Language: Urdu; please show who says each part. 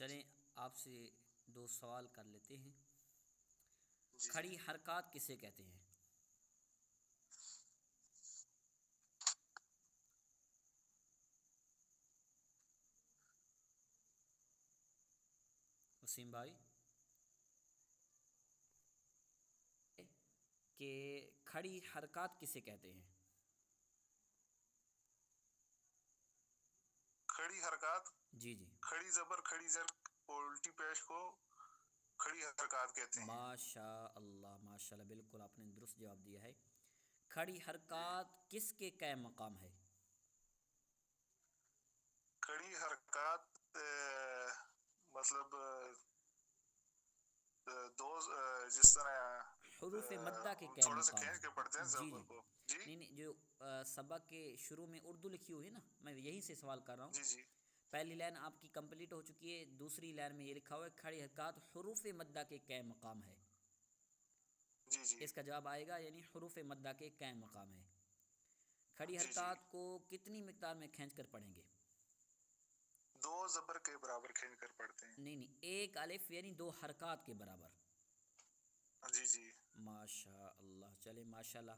Speaker 1: چلیں آپ سے دو سوال کر لیتے ہیں۔
Speaker 2: جی جی۔
Speaker 1: کھڑی حرکات کسے کہتے ہیں؟ وسیم بھائی، کہ کھڑی حرکات کسے کہتے ہیں؟
Speaker 2: کھڑی حرکات،
Speaker 1: جی جی،
Speaker 2: کھڑی زبر کھڑی زر الٹی پیش کو کھڑی حرکات کہتے ہیں۔
Speaker 1: ماشاء اللہ ماشاء اللہ، بالکل آپ نے درست جواب دیا ہے۔ کھڑی
Speaker 2: جی،
Speaker 1: حرکات کس کے قائم مقام ہے؟
Speaker 2: کھڑی حرکات مطلب دو جس طرح
Speaker 1: حروف مدہ کے
Speaker 2: ہم
Speaker 1: قائم
Speaker 2: تھوڑا سا
Speaker 1: مقام
Speaker 2: کھینچ
Speaker 1: ہے۔
Speaker 2: کے پڑھتے ہیں
Speaker 1: جی
Speaker 2: زبر
Speaker 1: جی،
Speaker 2: کو۔ جی
Speaker 1: نہیں نہیں، جو سبق کے شروع میں اردو لکھی ہوئی ہے نا، میں یہیں سے سوال کر رہا ہوں۔
Speaker 2: جی جی
Speaker 1: پہلی لائن آپ کی کمپلیٹ ہو چکی ہے، دوسری لائن میں یہ لکھا ہوا ہے کھڑی حرکات حروف مدہ کے قائم مقام ہے۔
Speaker 2: جی جی
Speaker 1: اس کا جواب آئے گا یعنی حروف مدہ کے قائم مقام ہے۔ کھڑی
Speaker 2: جی جی،
Speaker 1: حرکات کو کتنی مقدار میں کھینچ کر پڑھیں گے؟
Speaker 2: دو زبر کے برابر کھینچ کر پڑھتے ہیں۔
Speaker 1: نہیں نہیں، ایک الف یعنی دو حرکات کے برابر۔
Speaker 2: جی جی
Speaker 1: ماشاء اللہ، چلے ماشاء اللہ،